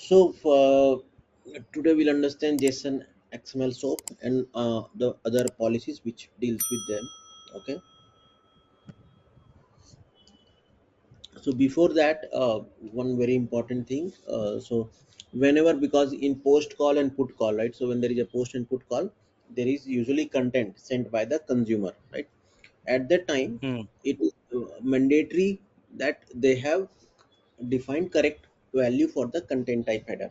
So today we'll understand JSON XML SOAP and the other policies which deals with them. Okay. So before that, one very important thing. So whenever, because in post call and put call, right? So when there is a post and put call, there is usually content sent by the consumer, right? At that time, Hmm. it is mandatory that they have defined correct value for the content type header.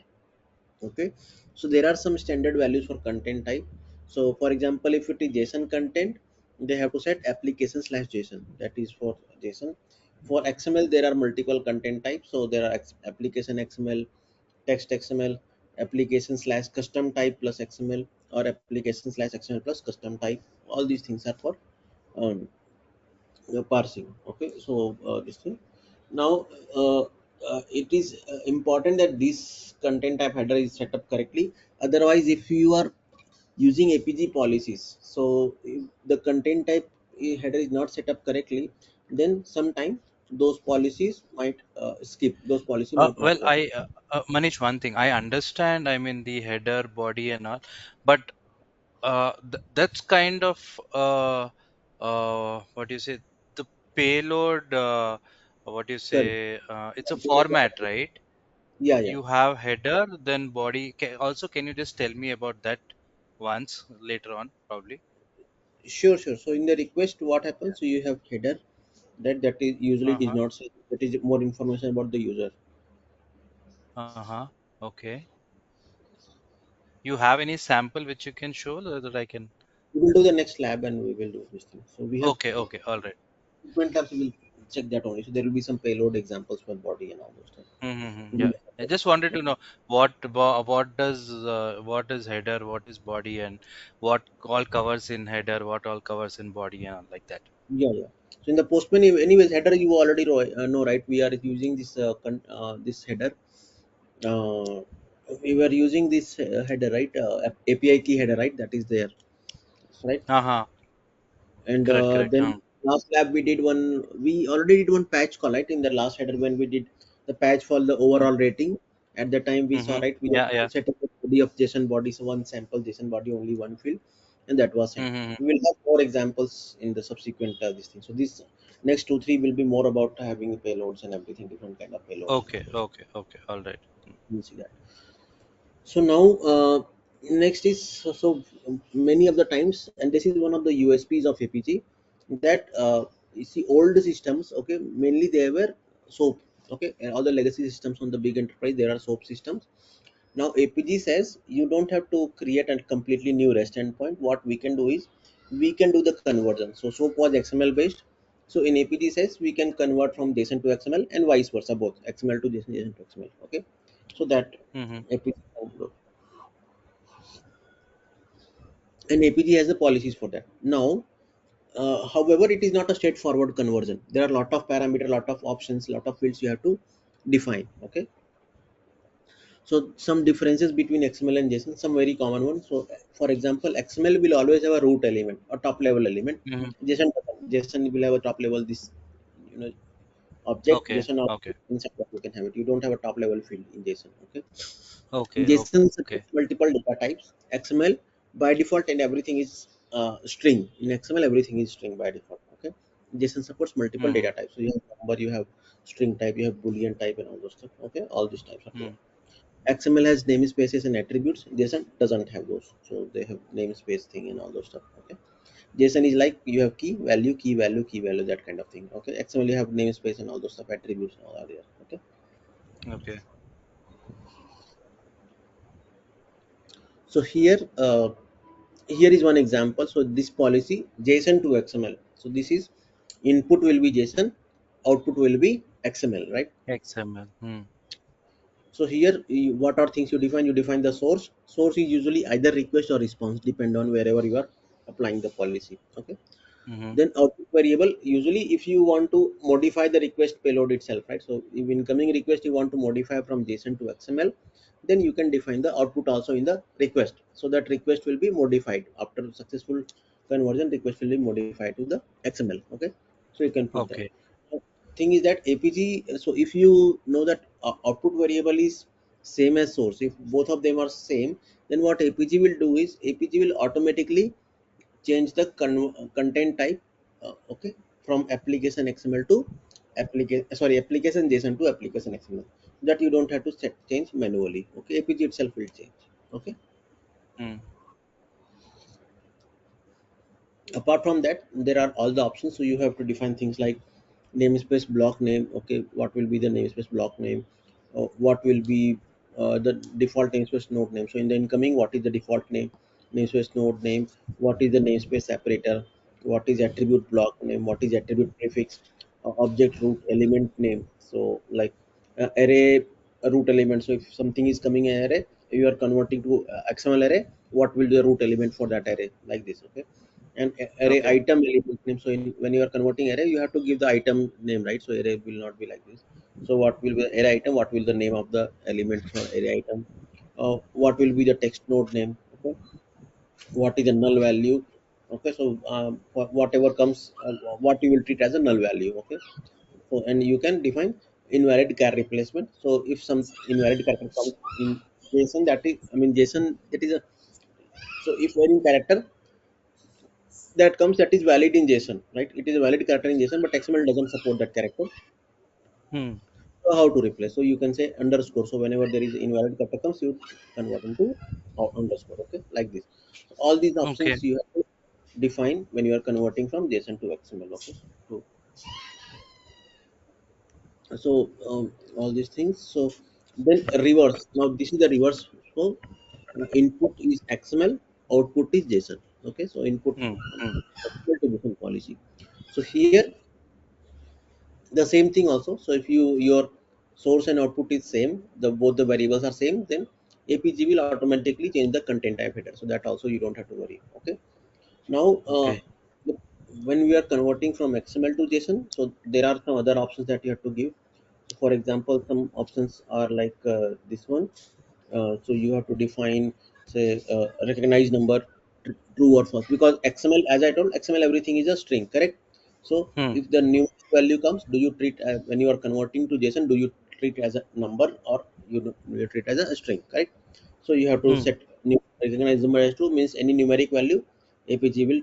Okay, so there are some standard values for content type. So for example, if it is JSON content, they have to set application slash JSON, that is for JSON. For XML there are multiple content types, so there are application XML, text XML, application slash custom type plus XML, or application slash XML plus custom type. All these things are for um, parsing. Okay, so this thing now, it is important that this content type header is set up correctly. Otherwise, if you are using APG policies, so if the content type header is not set up correctly, then sometime those policies might skip, those policy might not Well, work. Manish, one thing I understand. I mean, the header, body, and all, but that's kind of what do you say? The payload. What do you Correct. say? It's a format, right? Yeah, yeah. You have header, then body. Also, can you just tell me about that once later on, probably? Sure, sure. So in the request, what happens, so you have header, that is usually Uh it is huh. not say, that is more information about the user. Uh huh. Okay. You have any sample which you can show so that I can? We will do the next lab and we will do this thing. So we have Okay. Okay. All right. frequent labs, we will check that only. So there will be some payload examples for body and all those stuff. Mm-hmm. We Yeah. will I just wanted to know what is header, what is body, and what all covers in header, what all covers in body, and all like that. Yeah, yeah. So in the postman, anyways, header you already know, right? We are using this this header. Uh, we were using this header, right? API key header, right? That is there, right? Uh-huh. And Correct, correct. then last lab we did one. We already did one patch call, right? In the last header when we did the patch for the overall rating. At the time we saw, Mm-hmm. right? We Yeah, yeah. have set up the body of JSON body, so one sample JSON body, only one field, and that was sent. Mm-hmm. We will have more examples in the subsequent this thing. So this next two three will be more about having payloads and everything, different kind of payloads and all Okay, those. okay, okay. All right. We'll see that. So now, next is, so many of the times, and this is one of the USPs of APG, that you see old systems, okay, mainly they were SOAP, okay, and all the legacy systems on the big enterprise, there are SOAP systems. Now APG says you don't have to create a completely new REST endpoint. What we can do is we can do the conversion. So SOAP was XML based. So in APG says we can convert from JSON to XML and vice versa, both XML to JSON, JSON to XML. Okay, so that Mm-hmm. APG can do. And APG has the policies for that. Now, however, it is not a straightforward conversion. There are a lot of parameter, lot of options, lot of fields you have to define. Okay, so some differences between XML and JSON, some very common ones. So, for example, XML will always have a root element, a top level element. Mm-hmm. JSON doesn't. JSON will have a top level, this, you know, object. Okay, JSON okay, object, inside that you can have it. You don't have a top level field in JSON. Okay, okay, JSON okay. supports multiple data types. XML by default, and everything is string. In XML, everything is string by default. Okay, JSON supports multiple Mm-hmm. data types. So you have number, you have string type, you have boolean type, and all those stuff. Okay, all these types are there. Mm. XML has namespaces and attributes. JSON doesn't have those, so they have namespace thing and all those stuff. Okay, JSON is like you have key value, key value, key value, that kind of thing. Okay, XML you have namespace and all those stuff, attributes and all are there. Okay, Okay. so here is one example. So this policy JSON to XML. So this is input will be JSON, output will be XML, right? XML. Mm. So here, what are things you define? You define the source. Source is usually either request or response, depend on wherever you are applying the policy. Okay. Mm-hmm. Then output variable, usually if you want to modify the request payload itself, right? So if incoming request you want to modify from JSON to XML, then you can define the output also in the request. So that request will be modified after successful conversion. Request will be modified to the XML. Okay, so you can put that. Okay. So thing is that APG. So if you know that output variable is same as source, if both of them are same, then what APG will do is APG will automatically change the content type, okay, from application XML to application JSON to application XML, that you don't have to change manually. Okay, APG itself will change. Okay, Hmm. apart from that there are all the options, so you have to define things like namespace block name. Okay, what will be the namespace block name, what will be the default namespace node name. So in the incoming, what is the default name namespace node name, what is the namespace separator, what is attribute block name, what is attribute prefix, object root element name. So like array root element, so if something is coming in array, you are converting to XML array, what will be the root element for that array, like this. Okay, and array Okay. item element name. So when you are converting array, you have to give the item name, right? So array will not be like this. So what will be the array item, what will the name of the element for array item, what will be the text node name. Okay, what is the null value. Okay, so whatever comes, what you will treat as a null value. Okay, so and you can define invalid char replacement. So if some invalid character comes in JSON, that is, I mean JSON, that is a, so if any character that comes that is valid in JSON, right? It is a valid character in JSON, but XML doesn't support that character. Hmm. So how to replace? So you can say underscore. So whenever there is invalid character comes, you convert into underscore. Okay, like this. So all these Okay. options you have to define when you are converting from JSON to XML. Okay, so, all these things. So then reverse. Now this is the reverse. So input is XML, output is JSON. Okay, so input Hmm. Hmm. XML to JSON policy. So here the same thing also. So if your source and output is same, the both the variables are same, then APG will automatically change the content type header, so that also you don't have to worry. Okay, now Okay. when we are converting from XML to JSON, so there are some other options that you have to give. So for example, some options are like this one. So you have to define, say, recognize number, true or false, because XML, as I told, XML everything is a string, correct? So Hmm. if the new value comes, do you treat when you are converting to JSON, do you treat as a number, or you treat as a string, correct? So you have to Hmm. set new recognize number as true, means any numeric value APG will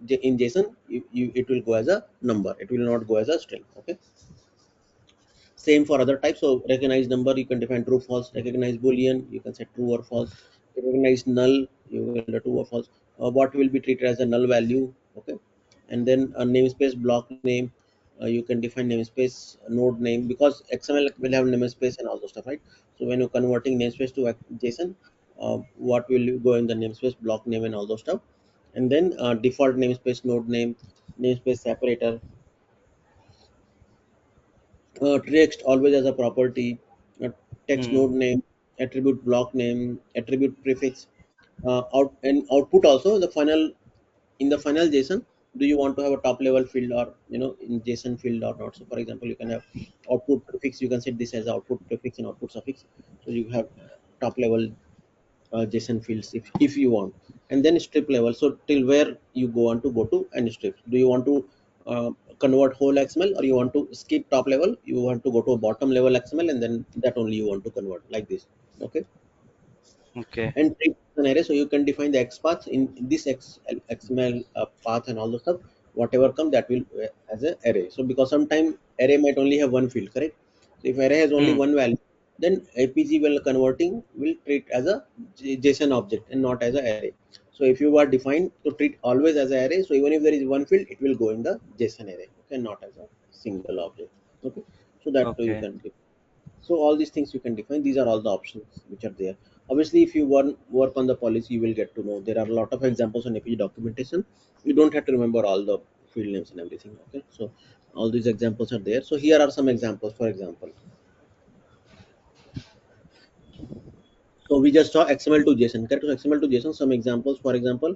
in JSON, it will go as a number, it will not go as a string. Okay, same for other types. So recognize number, you can define true false. Recognize boolean, you can set true or false. Recognize null, you will do true or false. What will be treated as a null value. Okay, and then a namespace block name, you can define namespace node name, because XML will have namespace and all those stuff, right? So when you're converting namespace to JSON, what will go in the namespace block name and all those stuff. And then default namespace node name, namespace separator, text always as a property, text Hmm. node name, attribute block name, attribute prefix, out and output also. The final, in the final JSON, do you want to have a top level field, or in JSON field or not? So for example, you can have output prefix, you can set this as output prefix and output suffix, so you have top level JSON fields if you want. And then strip level, so till where you go on to go to any strip. Do you want to convert whole XML, or you want to skip top level, you want to go to a bottom level XML, and then that only you want to convert, like this. Okay, Okay. and treat an array, so you can define the X path in this XML path and all the stuff. Whatever come, that will as an array. So because sometimes array might only have one field, correct? So if array has only Hmm. one value, then APG will converting will treat as a JSON object and not as an array. So if you are defined to treat always as an array, so even if there is one field, it will go in the JSON array, okay, not as a single object. Okay, so that you Okay. can. So all these things you can define. These are all the options which are there. Obviously, if you work on the policy, you will get to know there are a lot of examples on APG documentation. You don't have to remember all the field names and everything. Okay, so all these examples are there. So here are some examples. For example, so we just saw XML to JSON. Correct? So XML to JSON. Some examples. For example,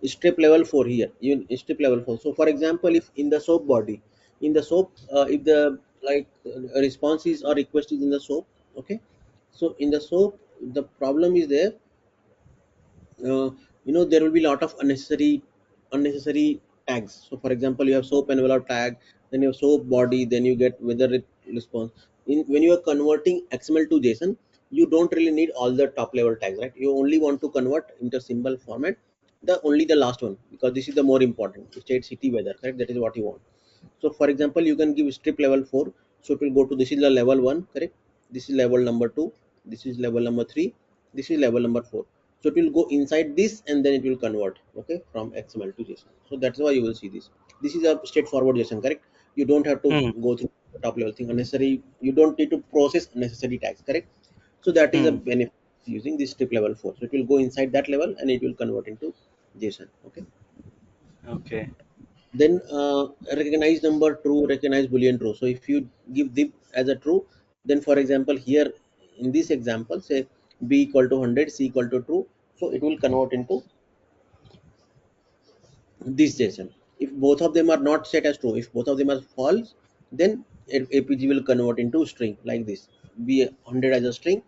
strip level 4 here. You strip level 4. So for example, if in the SOAP body, in the SOAP, if the like response is or request is in the SOAP, okay. So in the SOAP, the problem is there. There will be a lot of unnecessary tags. So for example, you have SOAP envelope tag, then you have SOAP body, then you get whether it response. When you are converting XML to JSON, you don't really need all the top level tags, right? You only want to convert into symbol format the only the last one, because this is the more important state, city, weather, correct? That is what you want. So for example, you can give strip level 4, so it will go to, this is the level 1, correct? This is level number 2, this is level number 3, this is level number 4. So it will go inside this and then it will convert, okay, from XML to JSON. So that's why you will see this. This is a straightforward JSON, correct? You don't have to Hmm. go through the top level thing unnecessary. You don't need to process unnecessary tags, correct? So that is a Hmm. benefit using this strip level 4. So it will go inside that level and it will convert into JSON, okay? Okay. Then recognize number true, recognize boolean true. So if you give div as a true, then for example here in this example, say b equal to 100, c equal to true, so it will convert into this JSON. If both of them are not set as true, if both of them are false, then APG will convert into string like this, b 100 as a string,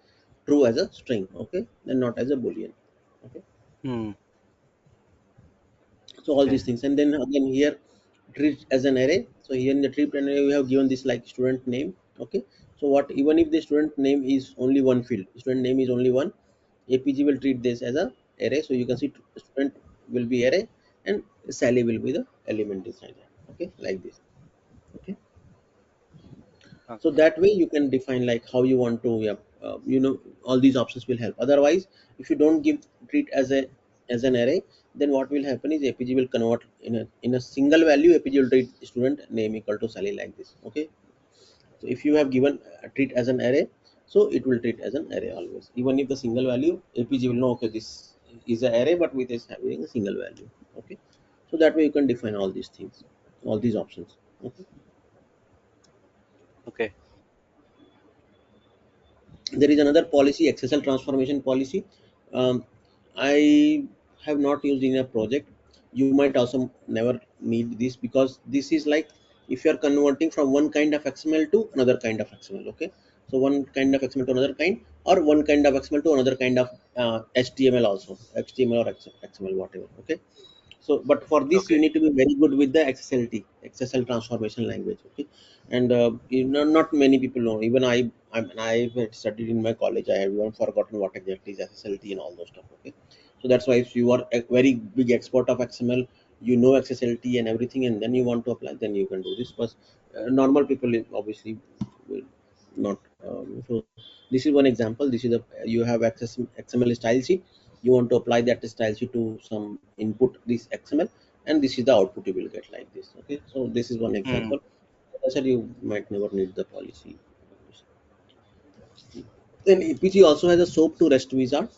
true as a string, okay, and not as a boolean, okay. Hmm. So all Okay. these things, and then again here treat as an array. So here in the treat array we have given this like student name, okay. So what, even if the student name is only one field, student name is only one, APG will treat this as a array. So you can see student will be array and Sally will be the element inside that, okay, like this, okay. So Okay. that way you can define like how you want to, yeah, all these options will help. Otherwise, if you don't give treat as an array, then what will happen is APG will convert in a single value. APG will treat student name equal to Sally like this, okay. So if you have given a treat as an array, so it will treat as an array always, even if the single value, APG will know, okay, this is an array but with this having a single value, okay. So that way you can define all these things, all these options, okay. Okay. There is another policy, XSL transformation policy. um, I have not used in a project. You might also never need this, because this is like if you are converting from one kind of XML to another kind of XML, okay. So one kind of XML to another kind, or one kind of XML to another kind of HTML also, HTML or XML, whatever, okay. So but for this you Okay. need to be very good with the XSL transformation language, okay. And not many people know. Even I had studied in my college, I have even forgotten what exactly is SSLT and all those stuff, okay. So that's why if you are a very big expert of XML, you know XSLT and everything, and then you want to apply, then you can do this. But normal people obviously will not. So this is one example. This is a, you have access XML style sheet, you want to apply that style sheet to some input this XML, and this is the output you will get like this, okay. So this is one Hmm. example. As I said, you might never need the policy. Then APG also has a SOAP to REST wizard.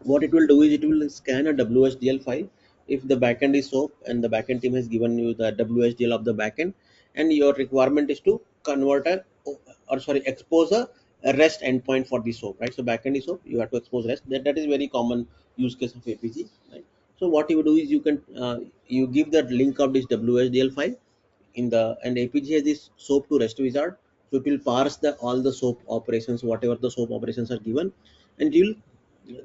What it will do is it will scan a WSDL file if the backend is SOAP and the backend team has given you the WSDL of the backend, and your requirement is to convert a, or sorry, expose a REST endpoint for the SOAP, right? So backend is SOAP, you have to expose REST. That is very common use case of APG, right? So what you do is you can you give the link of this WSDL file in the, and APG has this SOAP to REST wizard, so it will parse the all the SOAP operations, whatever the SOAP operations are given, and it will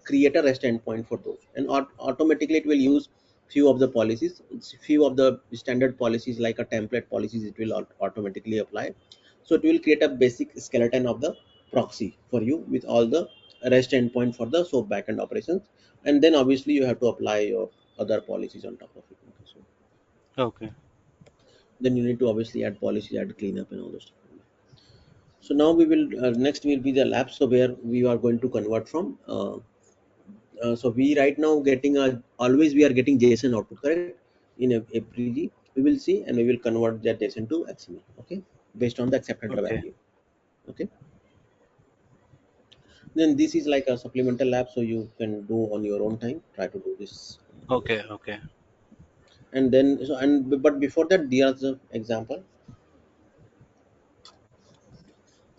create a REST endpoint for those, and automatically it will use few of the policies, few of the standard policies like a template policies it will automatically apply. So it will create a basic skeleton of the proxy for you with all the REST endpoint for the SOAP backend operations, and then obviously you have to apply your other policies on top of it. Okay, so Okay. then you need to obviously add policy, add cleanup and all those stuff. So now we will next will be the lab, so where we are going to convert from so we right now getting a, always we are getting JSON output, correct, in APG. We will see and we will convert that JSON to XML, okay, based on the accepted Okay. value, okay. Then this is like a supplemental lab, so you can do on your own time, try to do this on your Okay. own. Okay. And then so, and but before that, there is an example.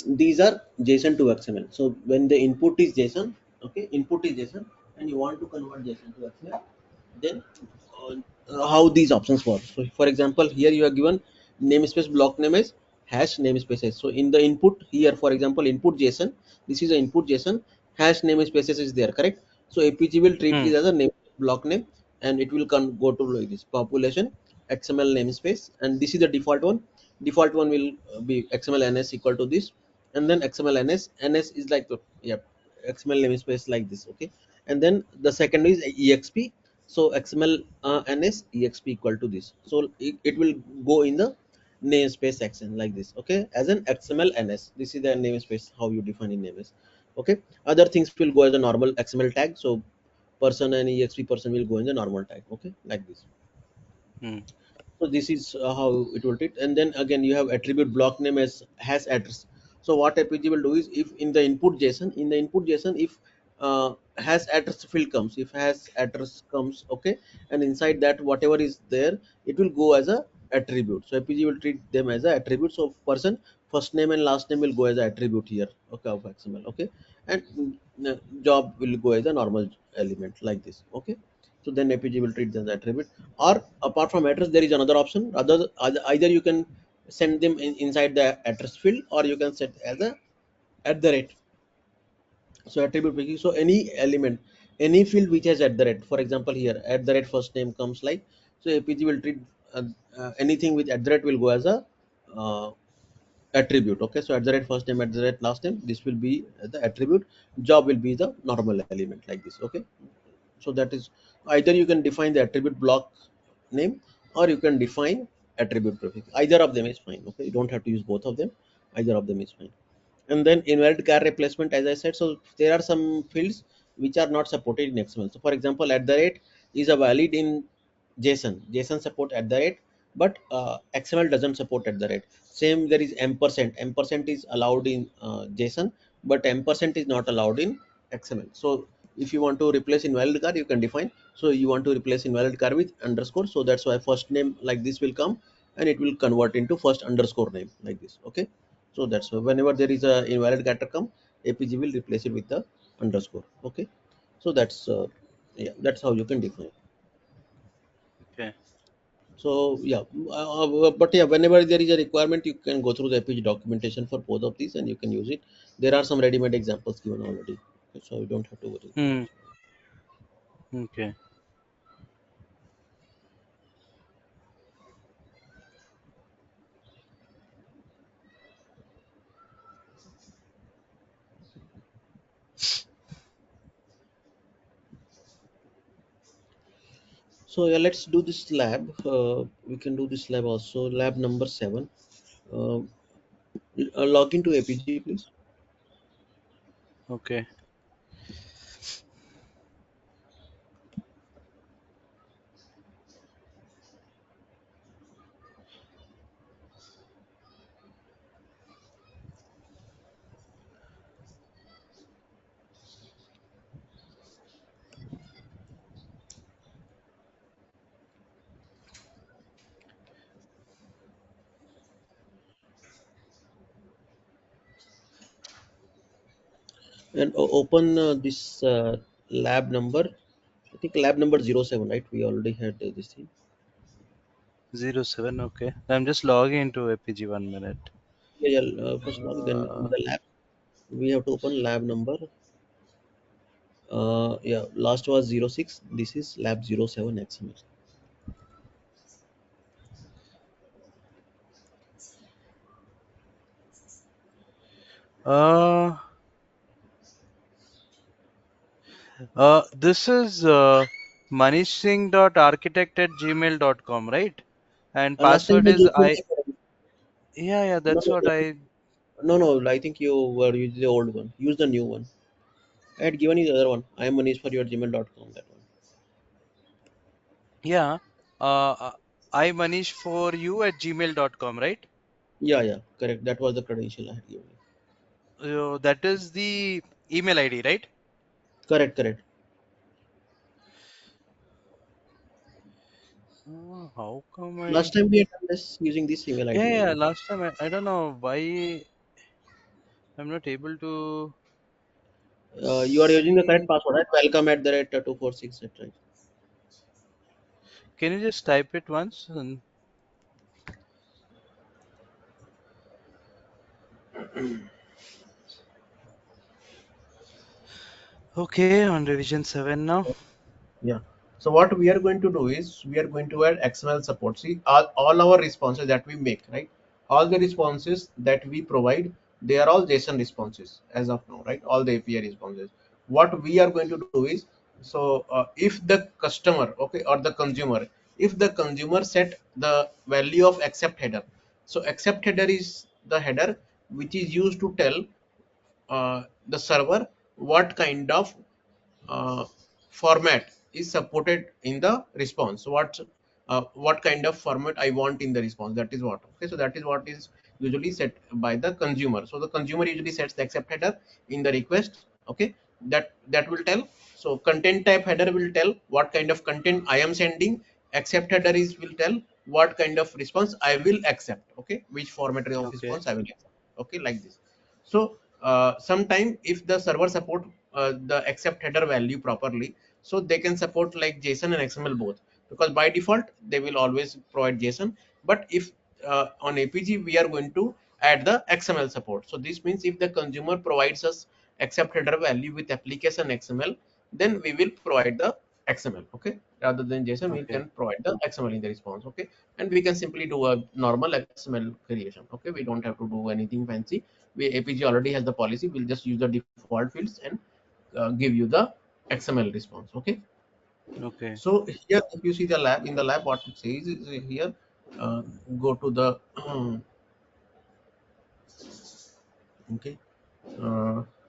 These are JSON to XML. So when the input is JSON, okay, input is JSON, and you want to convert JSON to XML, then how these options work. So for example, here you are given namespace block name as hash namespaces. So in the input here, for example, input JSON, this is the input JSON, hash namespaces is there, correct. So APG will treat Hmm. this as a name block name, and it will go to like this population XML namespace, and this is the default one. Default one will be XML NS equal to this, and then XML NS is like the, yeah, XML namespace like this, okay. And then the second is EXP. So XML NS EXP equal to this, so it will go in the namespace section like this, okay, as an XML NS. This is the namespace how you define in namespace, okay. Other things will go as a normal XML tag, so person and EXP person will go in the normal tag, okay, like this. Hmm. So this is how it will treat. And then again you have attribute block name as has address. So what Apigee will do is, if in the input JSON, if has address field comes, if has address comes, okay, and inside that whatever is there, it will go as a attribute. So Apigee will treat them as a attribute. So person first name and last name will go as a attribute here, okay, of XML, okay. And job will go as a normal element like this, okay. So then Apigee will treat them as attribute. Or apart from address, there is another option. Either you can send them inside the address field, or you can set as a at the rate. So attribute picking, so any element, any field which has at the rate, for example here at the rate first name comes like, so Apigee will treat anything with at the rate will go as a uh, attribute, okay. So at the rate first name, at the rate last name, this will be the attribute. Job will be the normal element like this, okay. So that is, either you can define the attribute block name, or you can define attribute prefix. Either of them is fine, okay. You don't have to use both of them. Either of them is fine. And then invalid char replacement, as I said, so there are some fields which are not supported in XML. So for example, at the rate is a valid in JSON support at the rate, but XML doesn't support at the rate. Same, there is ampersand is allowed in JSON, but ampersand is not allowed in XML. So if you want to replace invalid char, you can define. So you want to replace invalid char with underscore, so that's why first name like this will come, and it will convert into first underscore name like this, okay. So that's why whenever there is a invalid character come, Apigee will replace it with the underscore, okay. So that's yeah, that's how you can define. Okay. So yeah, but yeah, whenever there is a requirement, you can go through the Apigee documentation for both of these, and you can use it. There are some ready-made examples given already, okay, so you don't have to worry too Hmm. much. Okay. So yeah, let's do this lab. We can do this lab also. Lab number 7. Uh, Log into Apigee, please. Okay. And open this lab number. I think lab number 07, right? We already had this thing. 07. Okay. I'm just logging into APG 1 minute. Yeah, yeah, first log, then Uh, the lab. We have to open lab number. Yeah, last was 06. This is lab 07 XML. uh, this is manishsingh.architect@gmail.com, right? And Last time password you is gave me I. Yeah, yeah, no, that's what I. no. I think you were using the old one. Use the new one. I had given you the other one. I am Manish for your gmail.com. That one. Yeah. I manish for you at gmail.com, right? Yeah, yeah, correct. That was the credential I had given you. That is the email ID, right? Correct, correct. How come I? Last time we had done this using this email Yeah, ID yeah. only. Last time I don't know why I'm not able to You are using the correct see. password, right? Welcome at the rate 246, right? Can you just type it once? Okay, on revision 7 now. Yeah. So what we are going to do is, we are going to add XML support. See, all our responses that we make, right? All the responses that we provide, they are all JSON responses as of now, right? All the API responses. What we are going to do is, so if the customer, okay, or the consumer, if the consumer set the value of accept header, so accept header is the header which is used to tell the server what kind of uh, format is supported in the response. So what kind of format I want in the response, that is what, okay. So that is what is usually set by the consumer. So the consumer usually sets the accept header in the request, okay. That will tell. So content type header will tell what kind of content I am sending. Accept header is will tell what kind of response I will accept, okay, which format of Okay. response I will accept, okay, like this. So sometime if the server support the accept header value properly, so they can support like JSON and XML both, because by default they will always provide JSON. But if on APG we are going to add the XML support, so this means if the consumer provides us accept header value with application XML, then we will provide the XML, okay, rather than JSON. We Okay. can provide the XML in the response, okay. And we can simply do a normal XML creation, okay. We don't have to do anything fancy. APG already has the policy. We'll just use the default fields and give you the XML response, okay. Okay. So here if you see the lab, in the lab what it says is here, uh, go to the okay,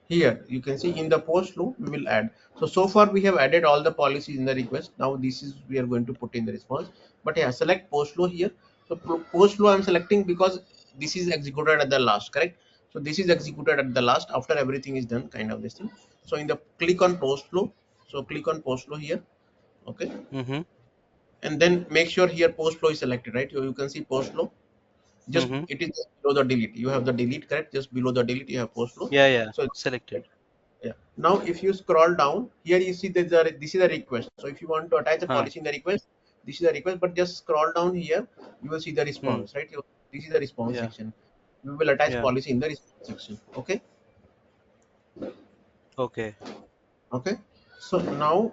here you can see in the post flow we will add. So far we have added all the policies in the request. Now this is we are going to put in the response. But yeah, select post flow here. So post flow I'm selecting because this is executed at the last, correct. So this is executed at the last after everything is done, kind of this thing. So in the click on post flow, so click on post flow here, okay. Mm-hmm. And then make sure here post flow is selected, right. You can see post flow, just Mm-hmm. it is just below the delete. You have the delete, correct. Just below the delete you have post flow. Yeah, yeah. So Selected. yeah. Now if you scroll down here, you see that this is a request. So if you want to attach a Huh. policy in the request, this is a request. But just scroll down here, you will see the Hmm. response, right. This is the response Yeah. section. We will attach Yeah. policy in the response section, okay. Okay. Okay. So now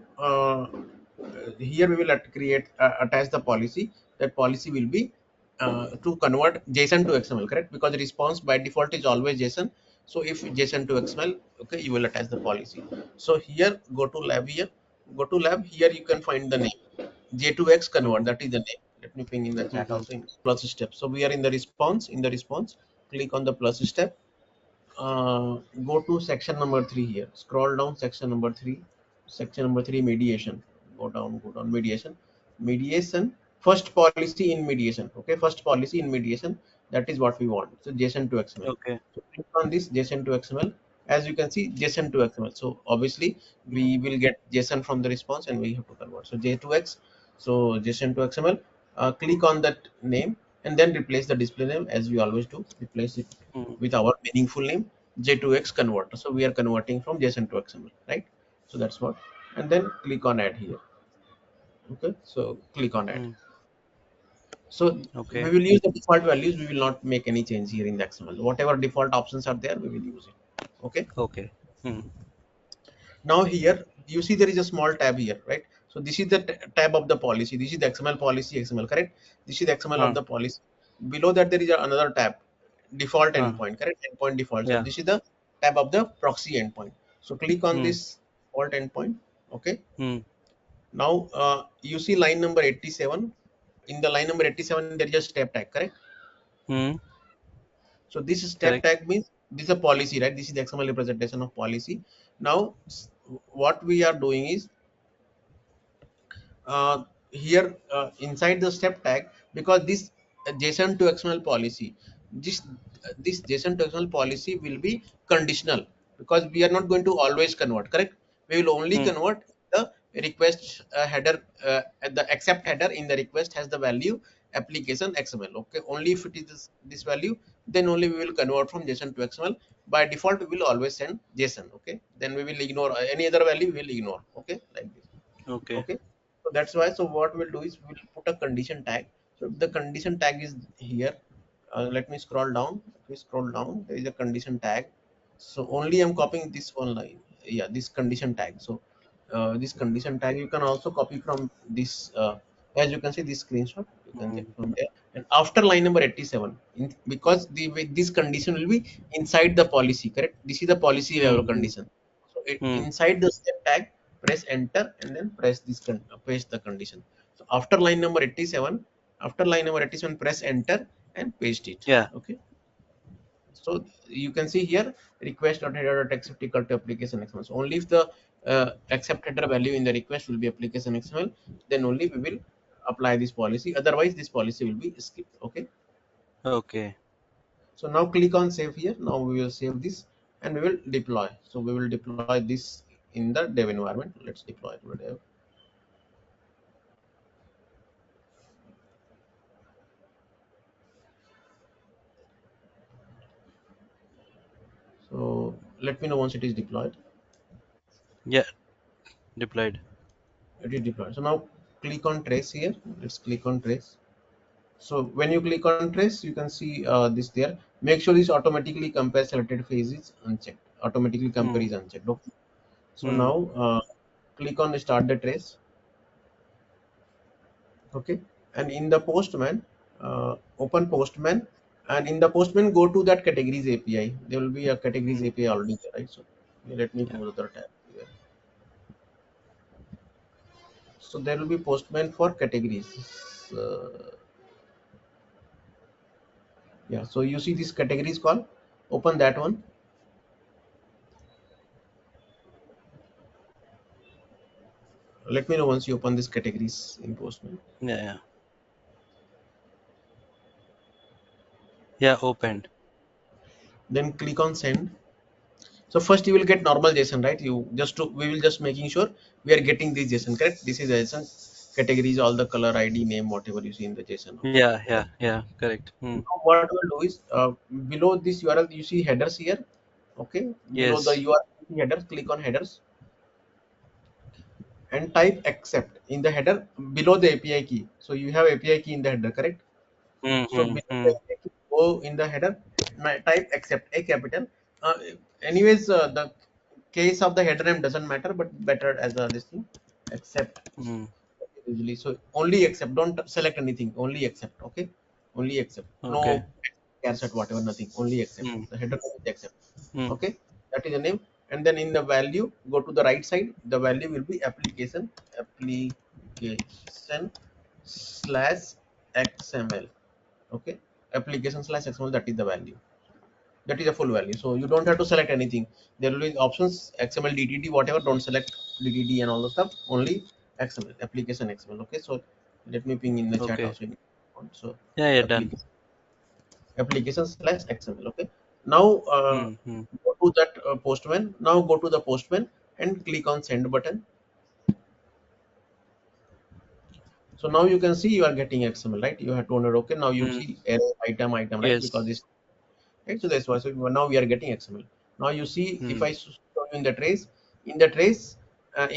here we will create attach the policy. That policy will be to convert JSON to XML, correct, because the response by default is always JSON. So if JSON to XML, okay, you will attach the policy. So here go to lab, here go to lab, here you can find the name J2X convert, Mm-hmm. that is the name. Let me ping in the chat Mm-hmm. also, in plus step. So we are in the response, click on the plus step. Go to section number 3 here, scroll down, section number 3 mediation. Go down mediation, first policy in mediation, okay, first policy in mediation, that is what we want. So JSON to XML. Okay. So click on this JSON to XML. As you can see, JSON to XML, so obviously we will get JSON from the response and we have to convert. So J2X, so JSON to XML. Click on that name and then replace the display name as we always do, replace it Mm. with our meaningful name, J2X converter. So we are converting from JSON to XML, right. So that's what. And then click on add here, okay. So click on add. Mm. So we Okay. will use the default values. We will not make any change here in the XML. Whatever default options are there, we will use it, okay. Okay. Mm. Now here you see there is a small tab here, right. So this is the tab of the policy. This is the XML policy XML, correct. This is the XML of Huh. the policy. Below that there is another tab, default Huh. endpoint, correct, endpoint default. So Yeah. this is the tab of the proxy endpoint. So click on Mm. this default endpoint, okay. Mm. Now you see line number 87. In the line number 87 there is a step tag, correct. Mm. So this step Correct. tag means this is a policy, right. This is the XML representation of policy. Now what we are doing is here inside the step tag, because this JSON to XML policy, this JSON to XML policy will be conditional, because we are not going to always convert, correct. We will only Mm. convert the request header, the accept header in the request has the value application XML, okay. Only if it is this value, then only we will convert from JSON to XML. By default we will always send JSON, okay. Then we will ignore any other value, we will ignore, okay, like this, Okay. okay. So that's why, so what we'll do is we'll put a condition tag. So if the condition tag is here, let me scroll down. If we scroll down, there is a condition tag. So only I'm copying this one line, yeah, this condition tag. So this condition tag you can also copy from this, as you can see this screenshot, You can check from there. And after line number 87, because this condition will be inside the policy, correct? This is the policy level Mm, condition. So mm. inside the step tag, press enter and then press paste the condition. So after line number 87, press enter and paste it. Yeah. Okay. So you can see here request.header.accept equal to application XML. So only if the accept header value in the request will be application XML, then only we will apply this policy. Otherwise, this policy will be skipped. Okay. Okay. So now click on save here. Now we will save this and we will deploy. So we will deploy this in the dev environment. Let's deploy it to the dev. So let me know once it is deployed. Yeah. Deployed. It is deployed. So now click on trace here. Let's click on trace. So when you click on trace, you can see this there. Make sure this automatically compare selected phase is unchecked. Automatically compare Mm, is unchecked. Okay. So mm. now click on start the trace. Okay. And in the postman, open postman. And in the postman, go to that categories API. There will be a categories Mm. API already there, right? So let me Yeah. close the tab here. So there will be postman for categories. Uh, yeah. So you see this categories call. Open that one. Let me know once you open this categories in postman. Yeah. Yeah. Yeah. Opened. Then click on send. So first you will get normal JSON, right? You just to we will just making sure we are getting this JSON, correct? This is JSON categories, all the color, ID, name, whatever you see in the JSON. Okay, Yeah. Yeah. correct. Yeah. Correct. Mm. Now what we'll do is below this URL you see headers here. Okay, below the Yes. URL headers, click on headers and type accept in the header below the API key. So you have API key in the header, correct? Mm, So mm, below the mm. API key, go in the header, type accept a capital. Uh, anyways, the case of the header name doesn't matter, but better as this thing accept Mm. usually. So only accept, don't select anything, only accept. Okay, only accept, Okay. no cancel whatever, nothing, only accept. Mm, The header name is accept. mm. Okay, that is the name. And then in the value, go to the right side, the value will be application slash XML. Okay, application slash XML, that is the value, that is a full value. So you don't have to select anything. There will be options XML DTD whatever, don't select DTD and all the stuff, only XML, application XML. Okay, so let me ping in the chat Okay. also. So Yeah. Yeah. Done. application slash XML. Okay, now Mm, mm. go to that postman. Now go to the postman and click on send button. So now you can see you are getting XML, right? You have 200. Okay, now you Mm. see error item, right? Because Yes. this, right? So that's why. So now we are getting XML. Now you see if Mm. I show you in the trace,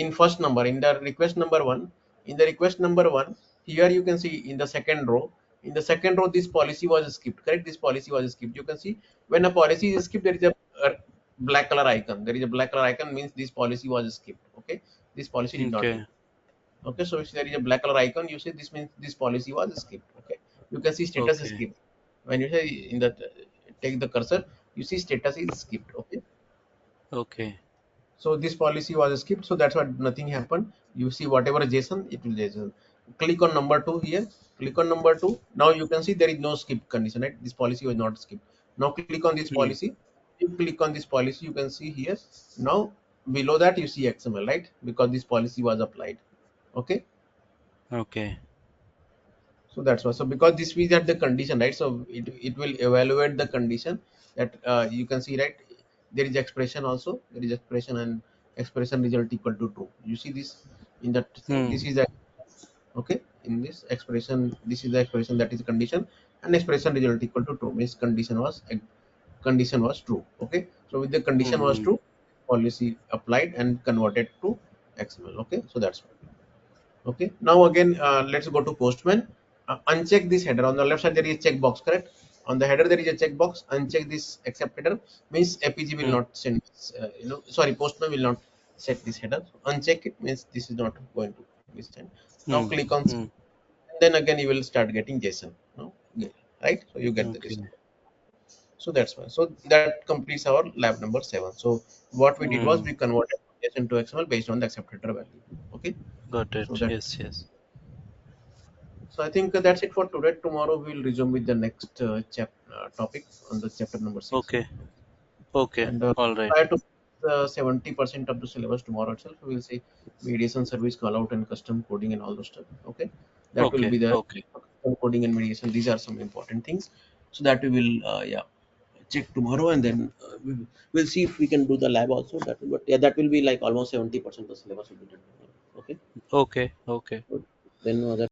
in first number, in the request number one, here you can see in the second row. In the second row, this policy was skipped. Correct? This policy was skipped. You can see when a policy is skipped, there is a black color icon. There is a black color icon, means this policy was skipped. Okay, this policy did not do. Okay. Okay, so if there is a black color icon, you say this means this policy was skipped. Okay, you can see status is Okay. skipped. When you say in the take the cursor, you see status is skipped. Okay, Okay. so this policy was skipped, so that's why nothing happened. You see whatever JSON, it will JSON. Click on number two here. Click on number two. Now you can see there is no skip condition, right? This policy was not skipped. Now click on this Mm. policy. You click on this policy, you can see here. Now below that you see XML, right? Because this policy was applied. Okay, Okay. so that's why. So because this is at the condition, right? So it will evaluate the condition that you can see, right? There is expression also. There is expression and expression result equal to true. You see this in that thing. This Mm. is a, okay. In this expression, this is the expression that is condition, and expression result equal to true means condition was true. Okay. So with the condition was Mm. true, policy applied and converted to XML. Okay. So that's why. Okay, now again, let's go to Postman. Uncheck this header. On the left side, there is a checkbox, correct? On the header, there is a checkbox. Uncheck this accept header means Apigee will Mm. not send. Sorry, Postman will not set this header. So uncheck it means this is not going to be sent. Now Mm. click on Mm. Then again you will start getting JSON. No? Yeah, right? So you get the Okay. JSON. So that's why. So that completes our lab number 7. So what we did was Mm, we converted JSON to XML based on the accepted value. Okay. got So it. that. Yes, yes. So I think that's it for today. Tomorrow we will resume with the next topic on the chapter number 6. Okay. Okay. And All right. try to 70% of the syllabus tomorrow itself. We will see mediation, service call out, and custom coding and all those stuff. Okay, that will Okay. be the Okay. custom coding and mediation. These are some important things. So that we will check tomorrow, and then we'll see if we can do the lab also. But yeah, that will be like almost 70% of the syllabus will be done tomorrow. Okay, Okay. Okay. then